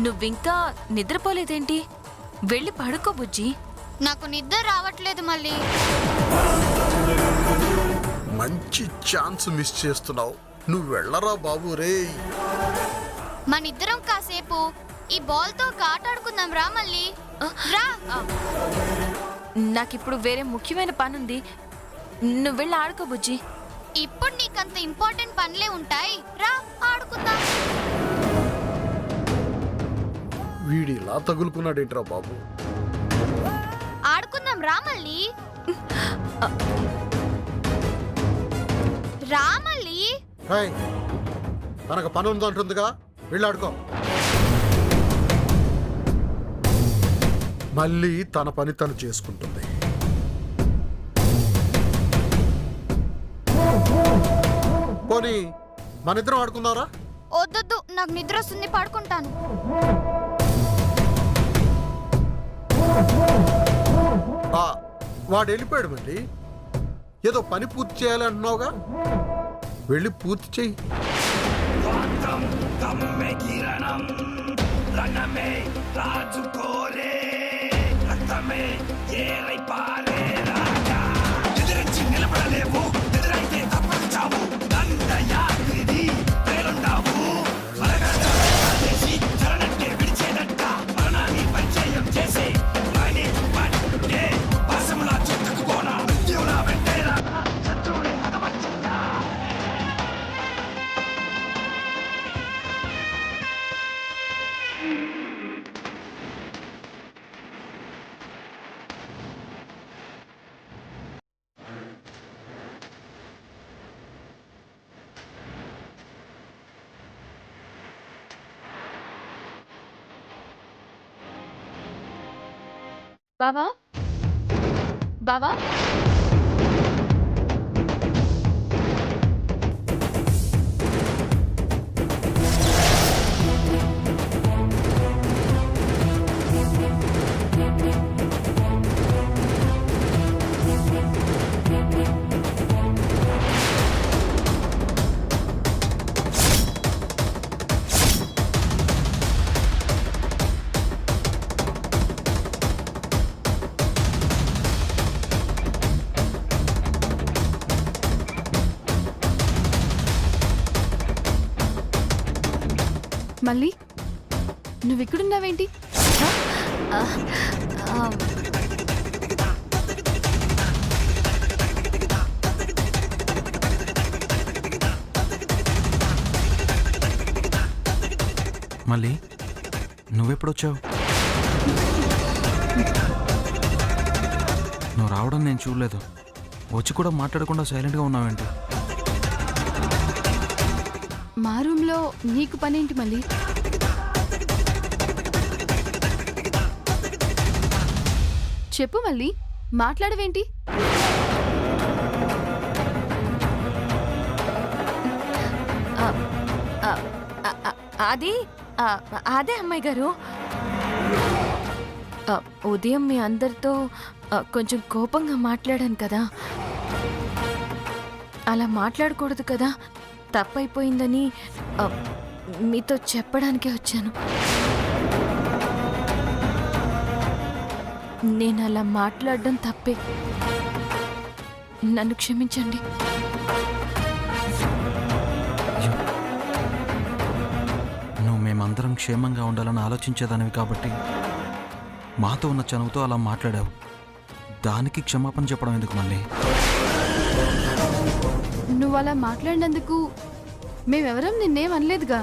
నువ్వింకా నిద్రపోలేదేంటి? వెళ్ళి పడుకో బుజ్జి. నాకు నిద్ర రావట్లేదు మళ్ళీ. మంచి ఛాన్స్ మిస్ చేస్తున్నావు. నువ్వు వెళ్ళరా బాబు రే. మనిద్దరం కాసేపు ఈ బాల్ తో ఆటాడుకుందాం రా మళ్ళీ. రా. నాకిప్పుడు వేరే ముఖ్యమైన పనుంది. నువ్వు వెళ్ళి ఆడుకో బుజ్జి. ఇప్పుడు నీకంత ఇంపార్టెంట్ పనులే ఉంటాయి. రా ఆడుకుందాం. వీడిలా తగులుకున్నాడేంట్రా బాబు. ఆడుకుందాం రా మళ్ళీ. రా మళ్ళీ. తనకు పని ఉందంటుందిగా, వెళ్ళాడుకో. మళ్ళీ తన పని తను చేసుకుంటుంది. పోనీ మనిద్దరం ఆడుకుందారా? వద్దొద్దు, నాకు నిద్ర వస్తుంది, పడుకుంటాను. వాడు వెళ్ళిపోయాడు. మళ్ళీ ఏదో పని పూర్తి చేయాలంటున్నావుగా, వెళ్ళి పూర్తి చెయ్యి. బావా బావా మళ్ళీ నువ్వెక్కడున్నావేంటి? మళ్ళీ నువ్వెప్పుడొచ్చావు? నువ్వు రావడం నేను చూడలేదు. వచ్చి కూడా మాట్లాడకుండా సైలెంట్గా ఉన్నావేంటి? మా రూమ్లో నీకు పనేంటి మళ్ళీ? చెప్పు మళ్ళీ, మాట్లాడవేంటి? అదే అమ్మాయి గారు, ఉదయం మీ అందరితో కొంచెం కోపంగా మాట్లాడాను కదా, అలా మాట్లాడకూడదు కదా, తప్పైపోయిందని మీతో చెప్పడానికే వచ్చాను. నేను అలా మాట్లాడడం తప్పే, నన్ను క్షమించండి. నువ్వు మేమందరం క్షేమంగా ఉండాలని ఆలోచించేదానివి కాబట్టి మాతో ఉన్న చనువుతో అలా మాట్లాడావు. దానికి క్షమాపణ చెప్పడం ఎందుకు మళ్ళీ? నువ్వు అలా మాట్లాడినందుకు మేమెవరం నిన్నేం అనలేదుగా.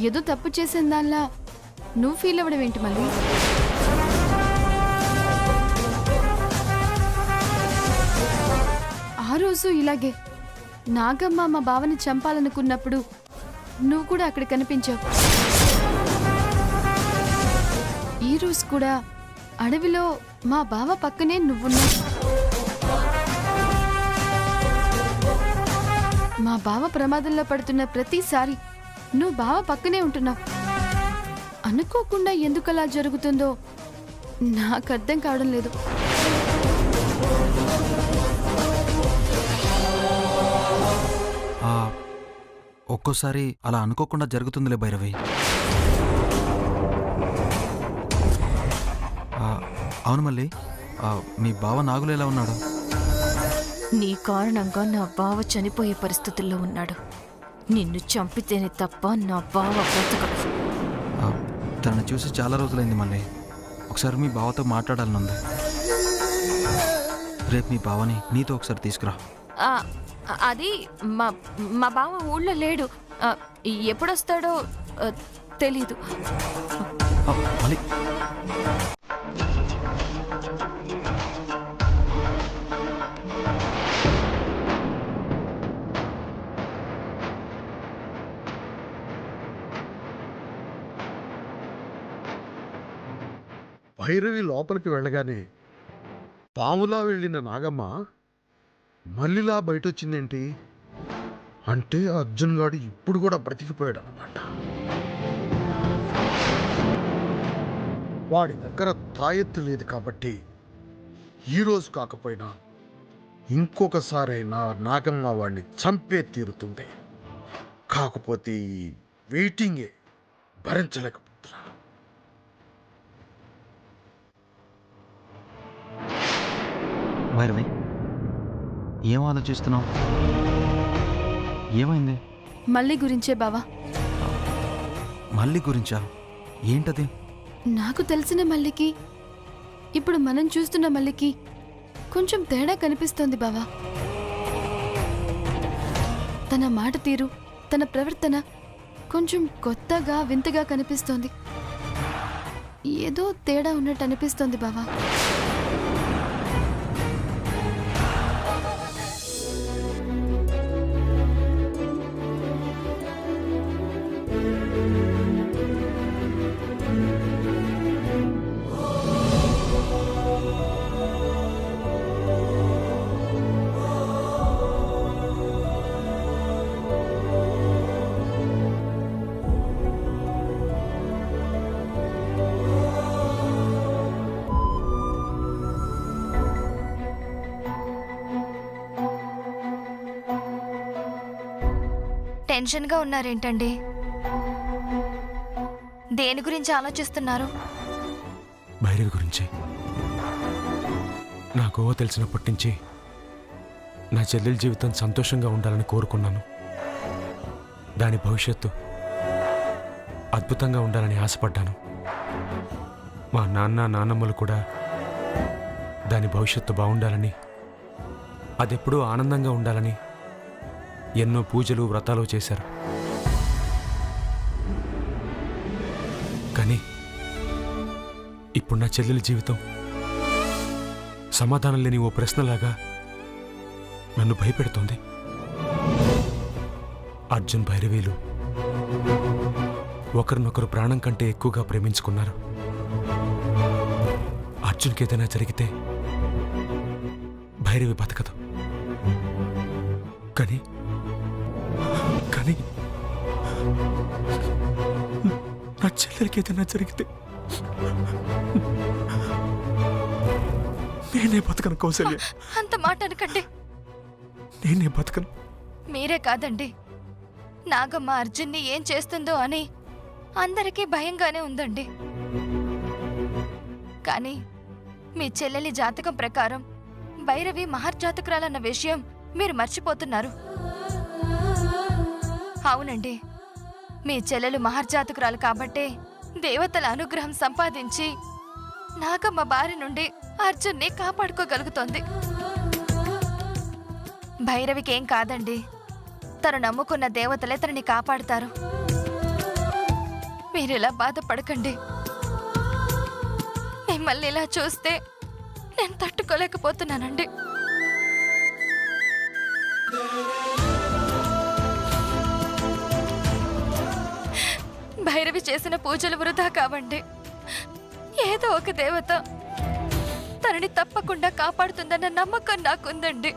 ఏదో తప్పు చేసిన దానిలా నువ్వు ఫీల్ అవ్వడం ఏంటి మళ్ళీ? ఆ రోజు ఇలాగే నాగమ్మ మా బావని చంపాలనుకున్నప్పుడు నువ్వు కూడా అక్కడ కనిపించావు. ఈ రోజు కూడా అడవిలో మా బావ పక్కనే నువ్వున్నావు. మా బావ ప్రమాదంలో పడుతున్న ప్రతిసారి నువ్వు బావ పక్కనే ఉంటున్నావు. అనుకోకుండా ఎందుకలా జరుగుతుందో నాకు అర్థం కావడం లేదు. ఒక్కోసారి అలా అనుకోకుండా జరుగుతుందిలే భైరవి. అవును మళ్ళీ మీ బావ నాగులు ఎలా ఉన్నాడు? నీ కారణంగా నా బావ చనిపోయే పరిస్థితుల్లో ఉన్నాడు. నిన్ను చంపితేనే తప్ప నా బావ బ్రతకడు. తనని చూసి చాలా రోజులైంది మళ్ళీ. ఒకసారి మీ బావతో మాట్లాడాలనుంది. రేపు మీ బావని నీతో ఒకసారి తీసుకురా. అది మా మా బావ ఊళ్ళో లేడు. ఎప్పుడొస్తాడో తెలీదు. మళ్ళీ భైరవి లోపలికి వెళ్ళగానే పాములా వెళ్ళిన నాగమ్మ మళ్ళీలా బయటొచ్చిందేంటి? అంటే అర్జున్ గాడు ఇప్పుడు కూడా బ్రతికిపోయాడు అన్నమాట. వాడి దగ్గర తాయెత్తు లేదు కాబట్టి ఈరోజు కాకపోయినా ఇంకొకసారైనా నాగమ్మ వాడిని చంపే తీరుతుంది. కాకపోతే ఈ వెయిటింగే భరించలేకపోతున్నా. భైరవి, ఏం ఆలోచిస్తున్నావు? ఏమైంది? మళ్ళీ గురించే బావా. మళ్ళీ గురించా? ఏంటది? నాకు తెలిసిన మల్లికి ఇప్పుడు మనం చూస్తున్న మల్లికి కొంచెం తేడా కనిపిస్తోంది బావా. తన మాట తీరు, తన ప్రవర్తన కొంచెం కొత్తగా వింతగా కనిపిస్తోంది. ఏదో తేడా ఉన్నట్టు అనిపిస్తోంది బావా. టెన్షన్గా ఉన్నారేంటండి? దేని గురించి ఆలోచిస్తున్నారు? భైరవి గురించి. నాకు ఊహ తెలిసినప్పటి నుంచి నా చెల్లెల జీవితం సంతోషంగా ఉండాలని కోరుకున్నాను. దాని భవిష్యత్తు అద్భుతంగా ఉండాలని ఆశపడ్డాను. మా నాన్నమ్మలు కూడా దాని భవిష్యత్తు బాగుండాలని, అదెప్పుడూ ఆనందంగా ఉండాలని ఎన్నో పూజలు వ్రతాలు చేశారు. కానీ ఇప్పుడు నా చెల్లెల జీవితం సమాధానం లేని ఓ ప్రశ్నలాగా నన్ను భయపెడుతోంది. అర్జున్ భైరవీలు ఒకరినొకరు ప్రాణం కంటే ఎక్కువగా ప్రేమించుకున్నారు. అర్జున్కి ఏదైనా జరిగితే భైరవి బతకదు. కానీ నా చెల్లెలకి ఏదైనా జరిగితే నేనే బతకను కౌసల్య. అంత మాట అనకండి. నేనే బతకను. మీరే కాదండి, నాగమ్మ అర్జున్ని ఏం చేస్తుందో అని అందరికీ భయంగానే ఉందండి. కానీ మీ చెల్లెలి జాతకం ప్రకారం భైరవి మహర్జాతకురాలన్న విషయం మీరు మర్చిపోతున్నారు. అవునండి, మీ చెల్లెలు మహర్జాతకురాలు కాబట్టే దేవతల అనుగ్రహం సంపాదించి నాగమ్మ బారి నుండి అర్జున్ని కాపాడుకోగలుగుతోంది. భైరవికేం కాదండి, తను నమ్ముకున్న దేవతలే తనని కాపాడుతారు. మీరిలా బాధపడకండి. మిమ్మల్ని ఇలా చూస్తే నేను తట్టుకోలేకపోతున్నానండి. భైరవి చేసిన పూజలు వృధా కావండి. ఏదో ఒక దేవత తనని తప్పకుండా కాపాడుతుందన్న నమ్మకం నాకుందండి.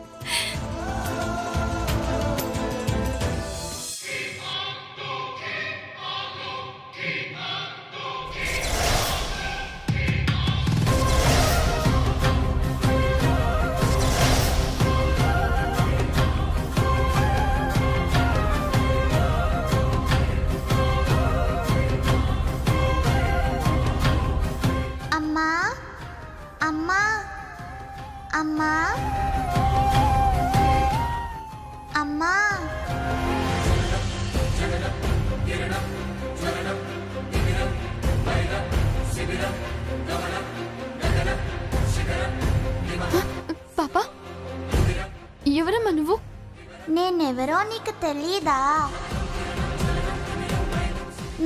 నేనెవరో నీకు తెలీదా?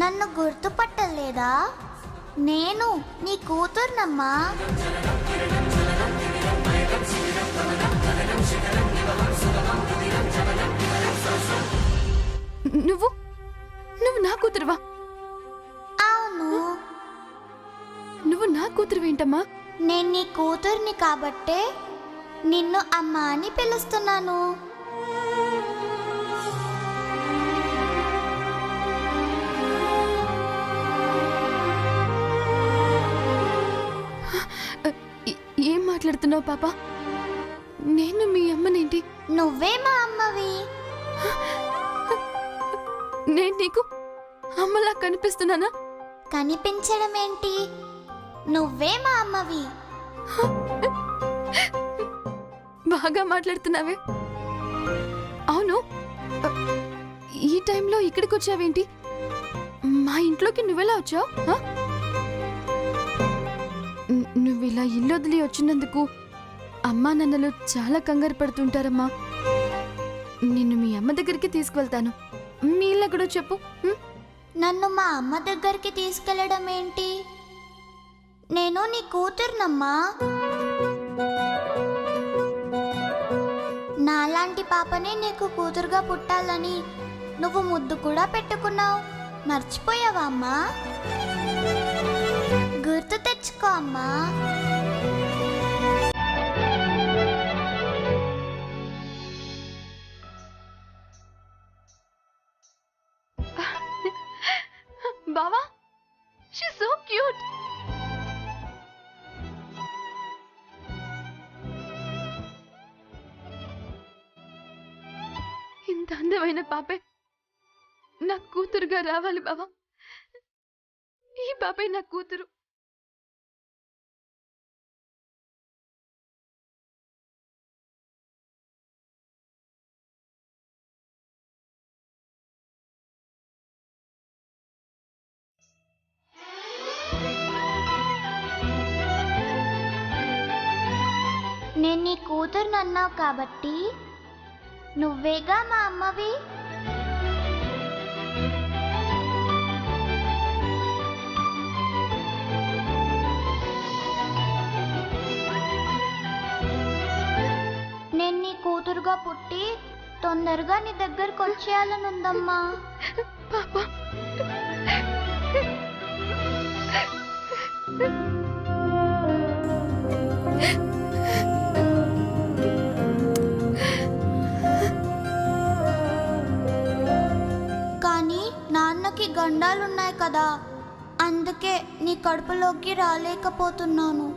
నన్ను గుర్తుపట్టలేదా? నేను నీ కూతుర్నమ్మా. నువ్వు నువ్వు నా కూతురువా? అవును, నువ్వు నా కూతురువేంటమ్మా? నేను నీ కూతుర్ని కాబట్టే నిన్ను అమ్మా అని పిలుస్తున్నాను. ఏం మాట్లాడుతున్నావు పాప? నేను మీ అమ్మనేంటి? నువ్వే మా అమ్మవి. నేను నీకు అమ్మలా కనిపిస్తున్నానా? కనిపించడం ఏంటి? నువ్వే మా అమ్మవి. బాగా మాట్లాడుతున్నావే. అవును, ఈ టైంలో ఇక్కడికి వచ్చావేంటి? మా ఇంట్లోకి నువ్వెలా వచ్చావు? నువ్వు ఇలా ఇల్లు వదిలి వచ్చినందుకు అమ్మా నాన్నలు చాలా కంగారు పడుతుంటారమ్మా. నిన్ను మీ అమ్మ దగ్గరికి తీసుకువెళ్తాను. మీ ఇల్లు ఎక్కడో చెప్పు. నన్ను మా అమ్మ దగ్గరికి తీసుకెళ్ళడం ఏంటి? నేను నీ కూతుర్నమ్మా. నాలాంటి పాపనే నీకు కూతురుగా పుట్టాలని నువ్వు ముద్దు కూడా పెట్టుకున్నావు. మర్చిపోయావా అమ్మా? గుర్తు తెచ్చుకో అమ్మా. బావా, షీ సో క్యూట్. ఇంత అందమైన పాపే నా కూతురుగా రావాలి బావా. ఈ పాపే నా కూతురు. నేను నీ కూతురు అన్నావు కాబట్టి నువ్వేగా మా అమ్మవి. నేను నీ కూతురుగా పుట్టి తొందరగా నీ దగ్గరకు వచ్చేయాలనుందమ్మా. పాపా, కానీ నాన్నకి గండాలున్నాయి కదా, అందుకే నీ కడుపులోకి రాలేకపోతున్నాను.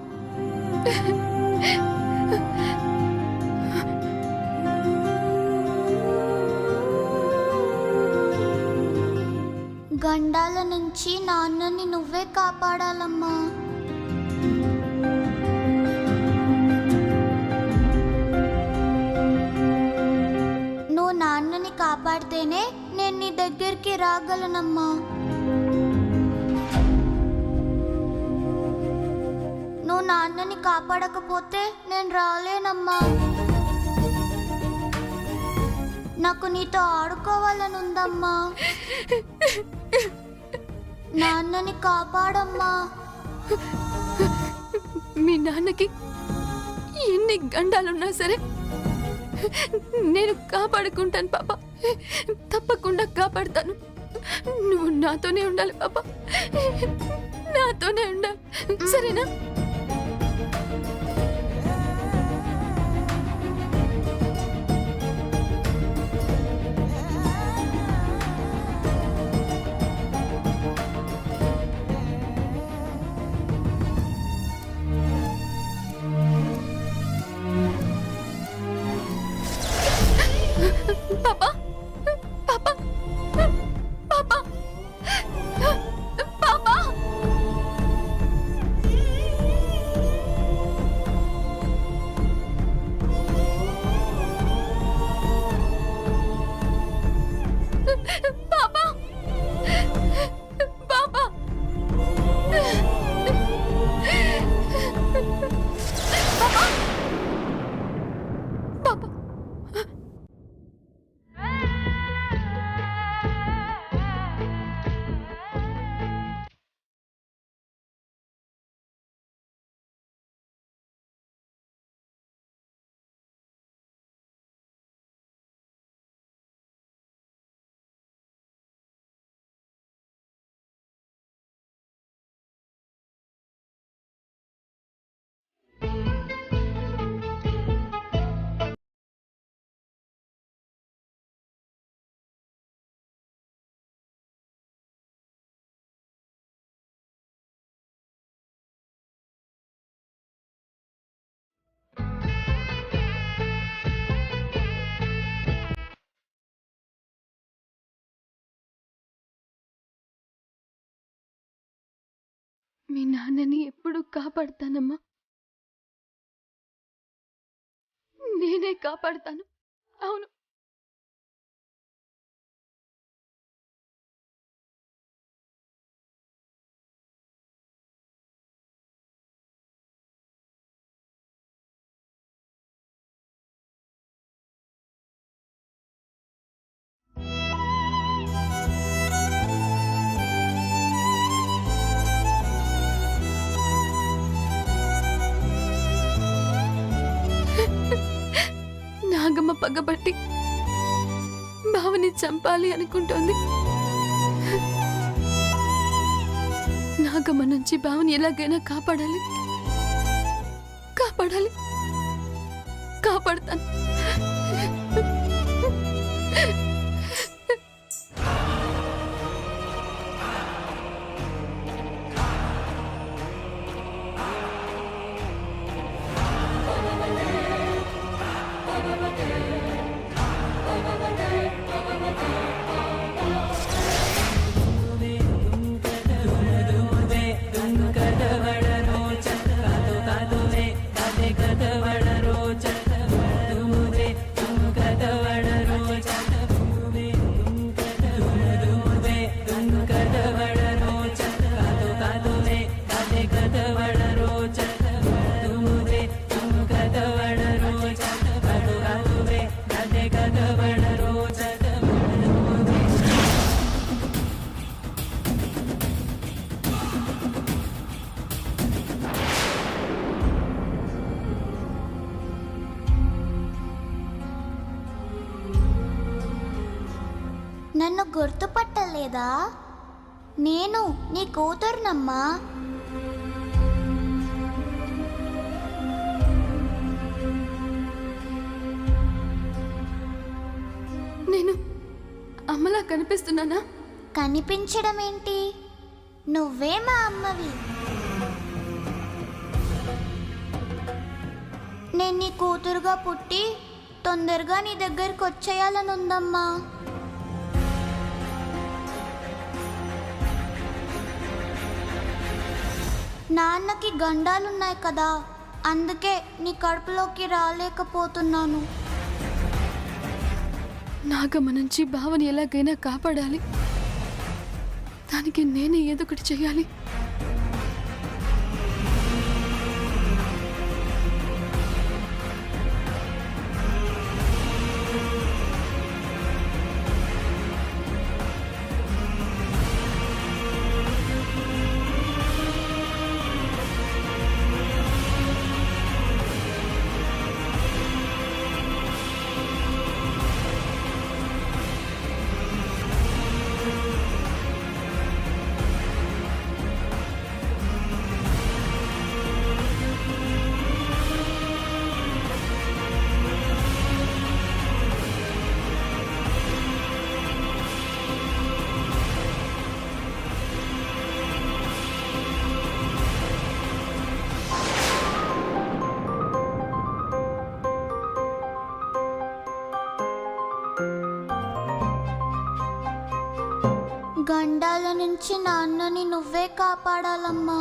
గండాల నుంచి నాన్నని నువ్వే కాపాడాలమ్మా. నువ్వు నాన్నని కాపాడితేనే నేను నీ దగ్గరికి రాగలనమ్మా. నువ్వు నాన్నని కాపాడకపోతే నేను రాలేనమ్మా. నాకు నీతో ఆడుకోవాలని ఉందమ్మా. నాన్నని కాపాడమ్మా. మీ నాన్నకి ఎన్ని గండాలున్నా సరే నేను కాపాడుకుంటాను పాప. తప్పకుండా కాపాడుతాను. నువ్వు నాతోనే ఉండాలి పాప, నాతోనే ఉండాలి, సరేనా? పాపా, పాపా, పాపా, పాపా. మీ నాన్నని ఎప్పుడు కాపాడుతానమ్మా. నేనే కాపాడుతాను. అవును. నాగమ్మ పగబట్టి బావని చంపాలి అనుకుంటోంది. నాగమ్మ నుంచి బావని ఎలాగైనా కాపాడాలి. కాపాడతాను. నన్ను గుర్తుపట్టలేదా? నేను నీ కూతురునమ్మా. నేను అమ్మలా కనిపిస్తున్నానా? కనిపించడం ఏంటి? నువ్వే మా అమ్మవి. నేను నీ కూతురుగా పుట్టి తొందరగా నీ దగ్గరికి వచ్చేయాలనుందమ్మా. నాన్నకి గండాలున్నాయి కదా, అందుకే నీ కడుపులోకి రాలేకపోతున్నాను. నాగమ్మ నుంచి బావని ఎలాగైనా కాపాడాలి. దానికి నేనే ఏదో ఒకటి చెయ్యాలి. గండాల నుంచి నాన్నని నువ్వే కాపాడాలమ్మా.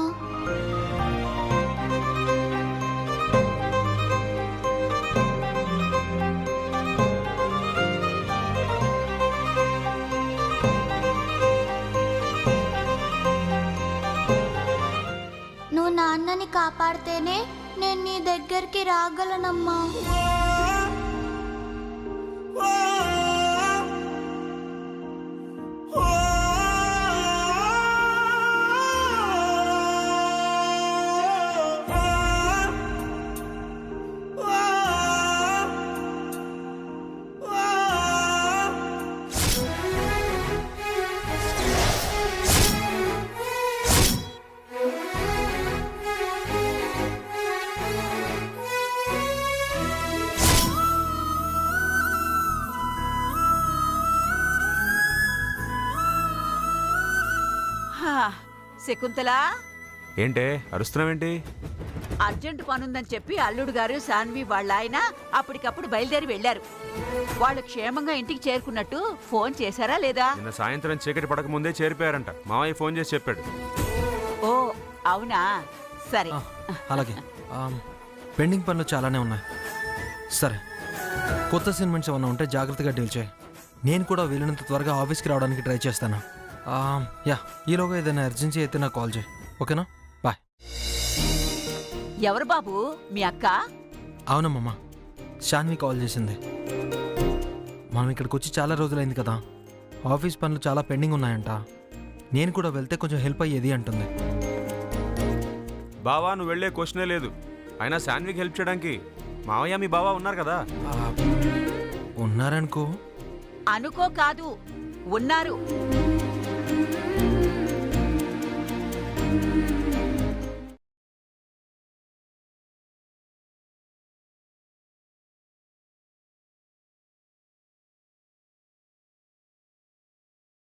నువ్వు నాన్నని కాపాడితేనే నేను నీ దగ్గరికి రాగలనమ్మా. శకుంతల, ఏంటే అరుస్తున్నావేంటి? అర్జెంట్ పనుందని చెప్పి అల్లుడు గారు సాన్వి వాళ్ళ ఆయన అప్పటికప్పుడు బయలుదేరి వెళ్లారు. వాళ్ళు క్షేమంగా ఇంటికి చేరుకున్నట్టు ఫోన్ చేశారా లేదా? నిన్న సాయంత్రం చీకటి పడక ముందే చేరిపోయారంట. మావయ్య ఫోన్ చేసి చెప్పాడు. ఓ అవునా సరే. ఆ, అలాగే పెండింగ్ పనులు చాలానే ఉన్నాయి. సరే, కొత్త అసైన్మెంట్స్ ఏమన్నా ఉంటే జాగ్రత్తగా డీల్ చేయి. నేను కూడా వీలైనంత త్వరగా ఆఫీస్కి రావడానికి ట్రై చేస్తాను. యా, ఈలోగా ఏదైనా ఎర్జెన్సీ అయితే నాకు కాల్ చేయి, ఓకేనా? బాయ్. ఎవరు బాబు మీ అక్క? అవునమ్మమ్మ, శాన్వి కాల్ చేసింది. మనం ఇక్కడికి వచ్చి చాలా రోజులైంది కదా, ఆఫీస్ పనులు చాలా పెండింగ్ ఉన్నాయంట. నేను కూడా వెళ్తే కొంచెం హెల్ప్ అయ్యేది అంటుంది. బావా నువ్వు వెళ్ళే క్వశ్చనే లేదు. అయినా శాన్వికి హెల్ప్ చేయడానికి మావయ్య మీ బావా ఉన్నారు కదా. ఉన్నారనుకో. అనుకో కాదు, ఉన్నారు.